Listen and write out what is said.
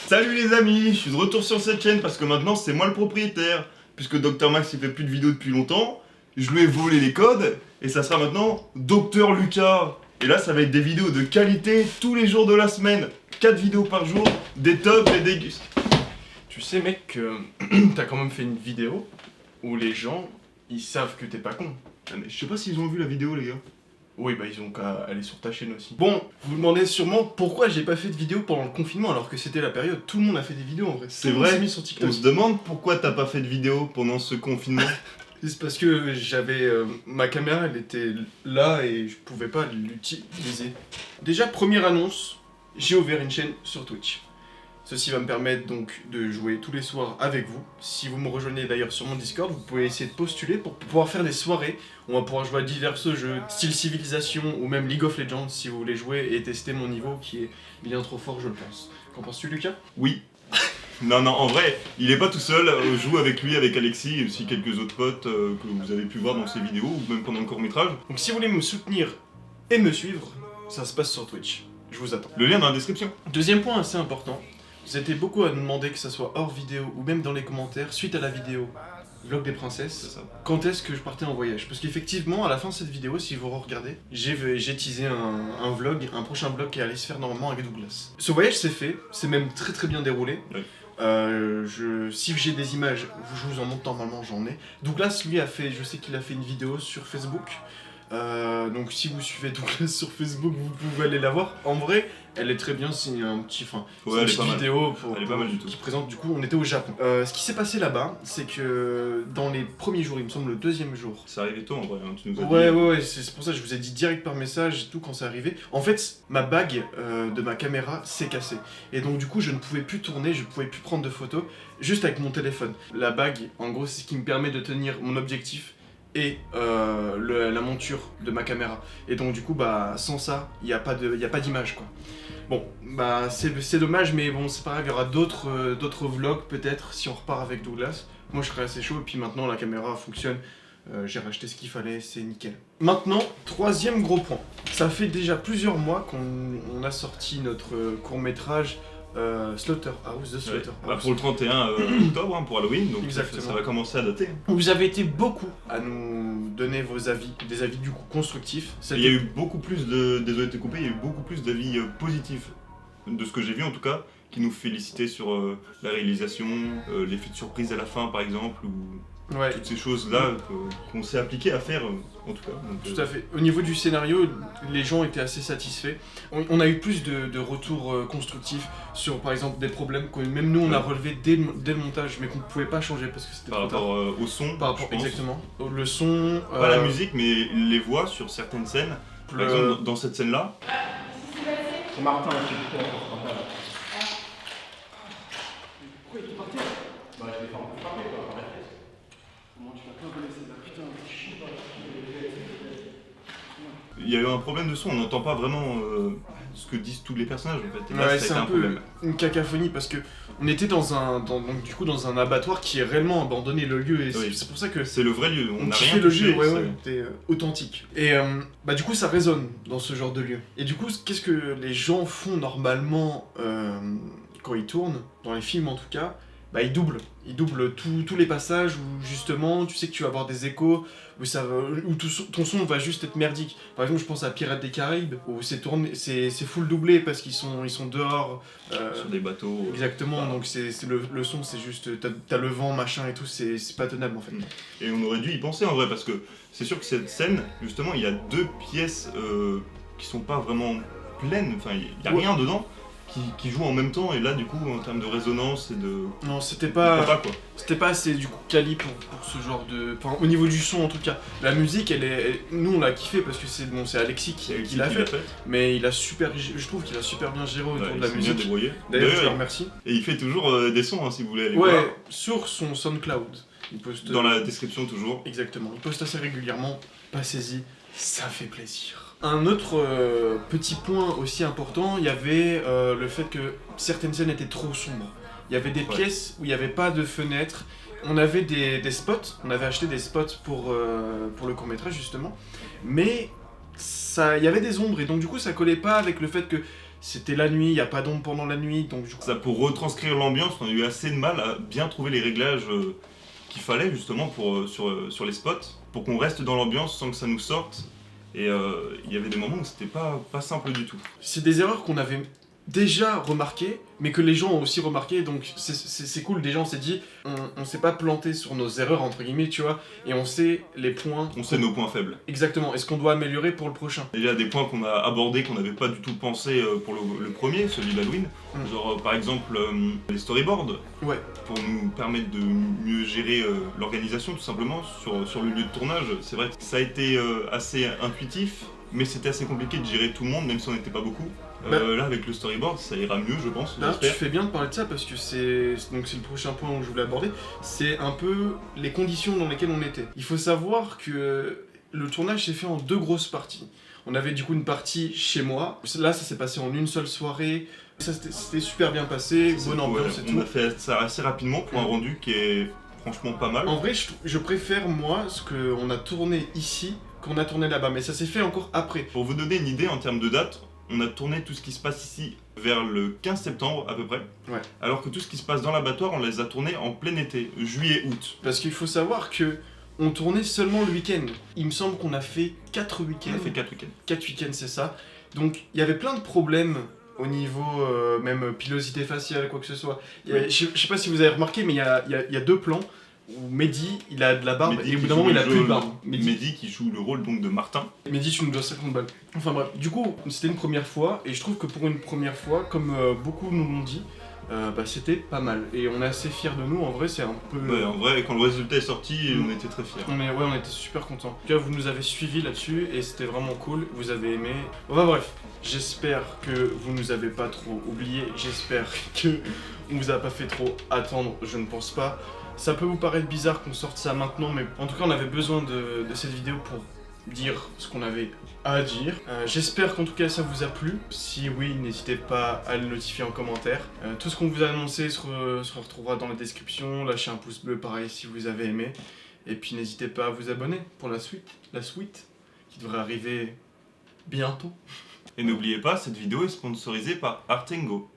Salut les amis, je suis de retour sur cette chaîne parce que maintenant c'est moi le propriétaire. Puisque Dr Max il fait plus de vidéos depuis longtemps, je lui ai volé les codes et ça sera maintenant Dr Lucas. Et là ça va être des vidéos de qualité tous les jours de la semaine. 4 vidéos par jour, des tops et des gustes. Tu sais mec, t'as quand même fait une vidéo où les gens, ils savent que t'es pas con. Ah, mais je sais pas s'ils ont vu la vidéo les gars. Oui bah ils ont qu'à aller sur ta chaîne aussi. Bon, vous vous demandez sûrement pourquoi j'ai pas fait de vidéo pendant le confinement alors que c'était la période, tout le monde a fait des vidéos en vrai. C'est Tout le monde vrai, s'est mis sur TikTok. on se demande pourquoi t'as pas fait de vidéo pendant ce confinement. C'est parce que j'avais ma caméra, elle était là et je pouvais pas l'utiliser. Déjà première annonce, j'ai ouvert une chaîne sur Twitch. Ceci va me permettre donc de jouer tous les soirs avec vous. Si vous me rejoignez d'ailleurs sur mon Discord, vous pouvez essayer de postuler pour pouvoir faire des soirées. On va pouvoir jouer à divers jeux, style Civilisation ou même League of Legends si vous voulez jouer et tester mon niveau qui est bien trop fort je le pense. Qu'en penses-tu Lucas? Oui. Non, en vrai, il est pas tout seul, je joue avec lui, avec Alexis et aussi quelques autres potes que vous avez pu voir dans ses vidéos ou même pendant le court-métrage. Donc si vous voulez me soutenir et me suivre, ça se passe sur Twitch. Je vous attends. Le lien dans la description. Deuxième point assez important, vous étiez beaucoup à nous demander que ça soit hors vidéo ou même dans les commentaires, suite à la vidéo Vlog des princesses, C'est ça. quand est-ce que je partais en voyage. Parce qu'effectivement, à la fin de cette vidéo, si vous regardez, j'ai teasé un vlog, un prochain vlog qui allait se faire normalement avec Douglas. Ce voyage s'est fait, c'est même très bien déroulé. Ouais. Si j'ai des images, je vous en montre normalement, j'en ai. Douglas, lui, je sais qu'il a fait une vidéo sur Facebook. Donc si vous suivez Douglas sur Facebook, vous pouvez aller la voir. En vrai, elle est très bien, c'est un petit, Ouais, une petite vidéo Elle est pas mal du tout. qui présente du coup, on était au Japon. Ce qui s'est passé là-bas, c'est que dans les premiers jours, il me semble le deuxième jour. C'est arrivé tôt en vrai, hein, tu nous as dit. Ouais, c'est pour ça que je vous ai dit direct par message et tout quand c'est arrivé. En fait, ma bague de ma caméra s'est cassée. Et donc du coup, je ne pouvais plus tourner, je pouvais plus prendre de photos, juste avec mon téléphone. La bague, en gros, c'est ce qui me permet de tenir mon objectif et la monture de ma caméra. Et donc du coup, bah sans ça, il n'y a pas d'image quoi. Bon, bah c'est dommage, mais bon, c'est pas grave, il y aura d'autres vlogs peut-être si on repart avec Douglas. Moi je serais assez chaud, et puis maintenant la caméra fonctionne. J'ai racheté ce qu'il fallait, c'est nickel. Maintenant, troisième gros point. Ça fait déjà plusieurs mois qu'on a sorti notre court-métrage Slaughterhouse, The Slaughterhouse. Bah, pour le 31 octobre, hein, pour Halloween, donc Exactement. ça va commencer à dater. Vous avez été beaucoup à nous donner vos avis, des avis du coup constructifs. Il y a eu beaucoup plus de... Désolé de te couper, il y a eu beaucoup plus d'avis positifs, de ce que j'ai vu en tout cas, qui nous félicitaient sur la réalisation, l'effet de surprise à la fin par exemple, ou Ouais. toutes ces choses-là qu'on s'est appliqué à faire en tout cas. Donc, Tout à fait. Au niveau du scénario, les gens étaient assez satisfaits. On a eu plus de retours constructifs sur, par exemple, des problèmes que même nous on a relevés dès le montage, mais qu'on ne pouvait pas changer parce que c'était par trop rapport tard. au son, Par rapport, je pense. exactement. Le son. Pas la musique, mais les voix sur certaines scènes. Par exemple, dans cette scène-là. C'est Martin qui est important. Pourquoi il est parti? Bah, je l'ai fait un peu frapper quoi. Comment tu vas pas me laisser là? Putain, je chie pas. Il y a eu un problème de son, on n'entend pas vraiment ce que disent tous les personnages en fait. Et là, Ouais, ça c'est a été un peu problème. une cacophonie parce que on était donc du coup dans un abattoir qui est réellement abandonné le lieu et Oui. c'est pour ça que C'est le vrai lieu, on on n'a kiffait rien le touché. lieu, ouais, c'était authentique. Et bah du coup ça résonne dans ce genre de lieu. Et du coup qu'est-ce que les gens font normalement quand ils tournent, dans les films en tout cas, bah ils doublent tous les passages où justement tu sais que tu vas avoir des échos, où ton son va juste être merdique. Par exemple je pense à Pirates des Caraïbes, où c'est full doublé parce qu'ils sont dehors. Sur des bateaux. Exactement, Voilà. donc le son c'est juste, t'as le vent machin et tout, c'est pas tenable en fait. Et on aurait dû y penser en vrai, parce que c'est sûr que cette scène, justement, il y a deux pièces qui sont pas vraiment pleines, enfin il y a Ouais. rien dedans qui jouent en même temps, et là du coup en termes de résonance et de... Non, c'était on comprend pas quoi. C'était pas assez du coup quali pour ce genre de... Enfin, au niveau du son en tout cas. La musique, nous on l'a kiffé parce que c'est Alexis qui Alexis l'a qui fait. Mais je trouve qu'il a super bien géré autour Ouais, de il la s'est bien musique. débrouillé. D'ailleurs, je le D'ailleurs, remercie. et il fait toujours des sons, hein, si vous voulez aller voir. Ouais, sur son SoundCloud. Il poste... Dans la description toujours. Exactement, il poste assez régulièrement. Passez-y, ça fait plaisir. Un autre petit point aussi important, il y avait le fait que certaines scènes étaient trop sombres. Il y avait des pièces où il n'y avait pas de fenêtres. On avait des spots, on avait acheté des spots pour le court-métrage justement. Mais il y avait des ombres et donc du coup ça collait pas avec le fait que C'était la nuit, il n'y a pas d'ombre pendant la nuit, donc du coup... Ça, pour retranscrire l'ambiance, on a eu assez de mal à bien trouver les réglages qu'il fallait justement sur les spots, pour qu'on reste dans l'ambiance sans que ça nous sorte. Et il y avait des moments où c'était pas simple du tout. C'est des erreurs qu'on avait déjà remarquées, mais que les gens ont aussi remarqué, donc c'est cool. Déjà on s'est dit, on s'est pas planté sur nos erreurs entre guillemets, tu vois, et on sait les points... On sait nos points faibles. Exactement, et ce qu'on doit améliorer pour le prochain. Déjà des points qu'on a abordés, qu'on n'avait pas du tout pensé pour le premier, celui d'Halloween. Genre par exemple les storyboards, Ouais. pour nous permettre de mieux gérer l'organisation tout simplement sur le lieu de tournage. C'est vrai que ça a été assez intuitif, mais c'était assez compliqué de gérer tout le monde, même si on n'était pas beaucoup. Là avec le storyboard ça ira mieux je pense. D'ailleurs tu fais bien de parler de ça parce que c'est le prochain point que je voulais aborder, c'est un peu les conditions dans lesquelles on était. Il faut savoir que le tournage s'est fait en 2 grosses parties. On avait du coup une partie chez moi, là ça s'est passé en une seule soirée, ça c'était super bien passé, bonne ambiance et tout. On a fait ça assez rapidement pour un rendu qui est franchement pas mal. En vrai je préfère moi ce qu'on a tourné ici qu'on a tourné là-bas, mais ça s'est fait encore après. Pour vous donner une idée en termes de date, on a tourné tout ce qui se passe ici vers le 15 septembre à peu près. Ouais. Alors que tout ce qui se passe dans l'abattoir, on les a tournés en plein été, juillet-août. Parce qu'il faut savoir que on tournait seulement le week-end. Il me semble qu'on a fait 4 week-ends. On a fait 4 week-ends. 4 week-ends, c'est ça. Donc il y avait plein de problèmes au niveau même pilosité faciale, quoi que ce soit. Je sais pas si vous avez remarqué, mais il y a 2 plans où Mehdi, il a de la barbe Mehdi et au bout qui d'un moment joue il a le plus de jeu- barbe. Mehdi qui joue le rôle donc de Martin. Mehdi, tu nous dois 50 balles. Enfin bref, du coup, c'était une première fois, et je trouve que pour une première fois, comme beaucoup nous l'ont dit, c'était pas mal. Et on est assez fiers de nous, en vrai, c'est un peu... Ouais, en vrai, quand le résultat est sorti, on était très fiers. On était super contents. En tout cas, vous nous avez suivis là-dessus, et c'était vraiment cool, vous avez aimé. Enfin bref, j'espère que vous nous avez pas trop oubliés, j'espère que on vous a pas fait trop attendre, je ne pense pas. Ça peut vous paraître bizarre qu'on sorte ça maintenant, mais en tout cas on avait besoin de cette vidéo pour dire ce qu'on avait à dire. J'espère qu'en tout cas ça vous a plu. Si oui, n'hésitez pas à le notifier en commentaire. Tout ce qu'on vous a annoncé se retrouvera dans la description. Lâchez un pouce bleu pareil si vous avez aimé. Et puis n'hésitez pas à vous abonner pour la suite qui devrait arriver bientôt. Et n'oubliez pas, cette vidéo est sponsorisée par Artengo.